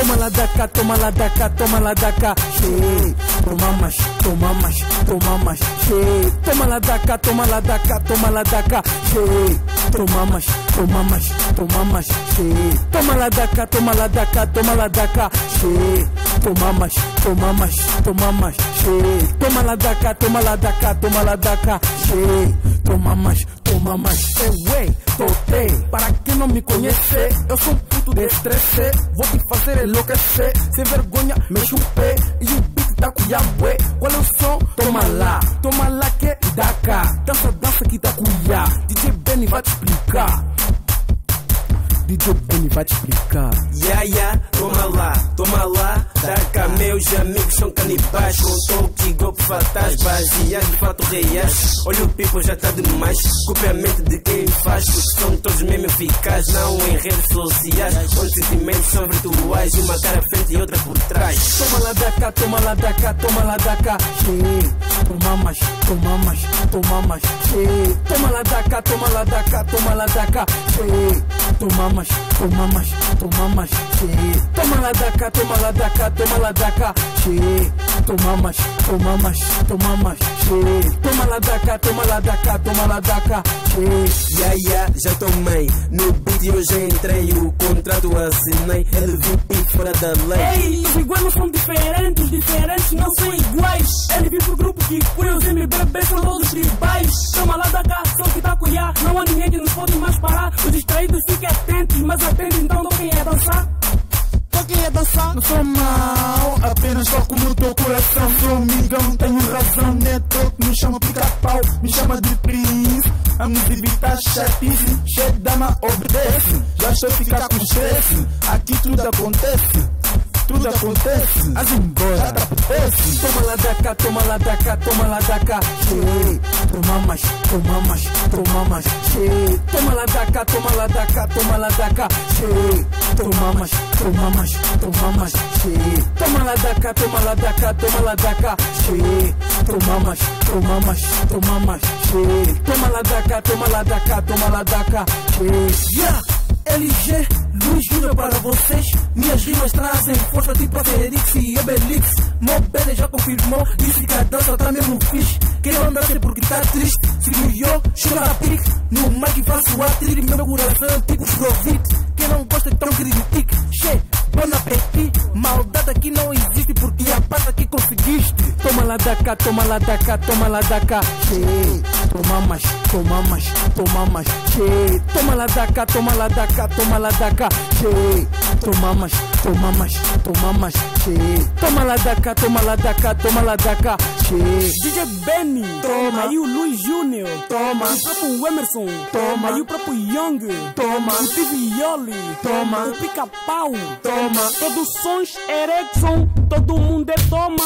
Toma lá da cá, toma lá da cá, toma lá da cá. Che, toma mais, toma mais, toma mais. Che, toma lá da cá, toma lá da cá, toma lá da cá. Che, toma mais, toma mais, toma mais. Che, toma lá da cá, toma lá da cá, toma lá da cá. Che, toma mais, toma mais, toma mais. Che, toma lá da cá, toma lá da cá, toma lá da cá. Che, toma mais, toma mais. Ué, totei. Para quem não me conhece, eu sou um puto de estresse. Vou te fazer enlouquecer. Sem vergonha, me chupei. E o beat tá com yabué. Qual é o som? Toma lá que dá cá. Dança, dança que tá com ya. DJ Benny vai te explicar. DJ Benny vai te explicar. Toma lá, dá cá. Meus amigos são canibais, com toque, golpe fatais, baseados de fato reais. Olha o people já tá demais, copia a mente de quem faz, porque são todos mesmo eficazes, não em redes sociais, onde sentimentos são virtuais, uma cara à frente e outra por trás. Toma lá da cá, toma lá da cá, toma lá da cá. Che, toma mais, toma mais, toma mais. Che, toma lá da cá, toma lá da cá, toma lá da cá. Che, toma mais, toma mais, toma mais. Che, toma lá da cá, toma lá da cá, toma lá da cá. Che, toma mais, toma mais, toma mais. Che, toma lá da cá, toma lá da cá, toma lá da cá. Che, já tomei. No beat eu já entrei, o contrato assinei. MVP fora da lei. Ei, os iguais são diferentes, diferentes não são iguais. Ele vive pro grupo que cura os MBB, são todos tribais. Toma lá da cá, só que tá com ya. Não há ninguém que nos pode mais parar. Os distraídos fiquem atentos, mas atentos então não quem é dançar. quem é dançar? Não sou mau, apenas toco no teu coração. Sou amigão, tenho razão. Neto que me chama pica-pau, me chama de príncipe. A música tá chatice, cheio de dama obedece. Já estou a ficar com estresse, aqui tudo acontece. Tudo acontece, as embora, já tá apetece. Toma lá da cá, toma lá da cá, toma lá da cá. Che, toma mais, toma mais, toma mais. Che, toma lá da cá, toma lá da cá, toma lá da cá. Che, toma mais, toma mais, toma mais. Che, toma lá da cá, toma lá da cá, toma lá da cá. Che, toma mais, toma mais, toma mais. Che, toma lá da cá, toma lá da cá, toma lá da cá. Che, yeah. LG, Luiz Júnior para vocês. Minhas rimas trazem força tipo a Fenix e Obelix. Mobile já confirmou, disse que a dança tá mesmo fixe. Quem não dança porque tá triste, sigo eu, chora a pique. No mic faço a trilha, meu coração tipo Provite. Quem não gosta então critique. Che, bon appetit. Maldade aqui não existe porque a paz aqui conseguiste. Toma lá da cá, toma lá da cá, toma lá da cá. Che, toma mais, toma mais, toma mais. Che, toma lá da cá, toma lá da cá, toma lá da cá. Che, toma mais, toma mais, toma mais. Che, toma lá da cá, toma lá da cá, toma lá da cá. Che, DJ Benny, toma. Aí o Luiz Júnior, toma. O próprio Emerson, toma. Aí o próprio Young, toma. O Tivioli, toma. O Pica-Pau, toma. Todos sons Erickson, todo mundo é toma.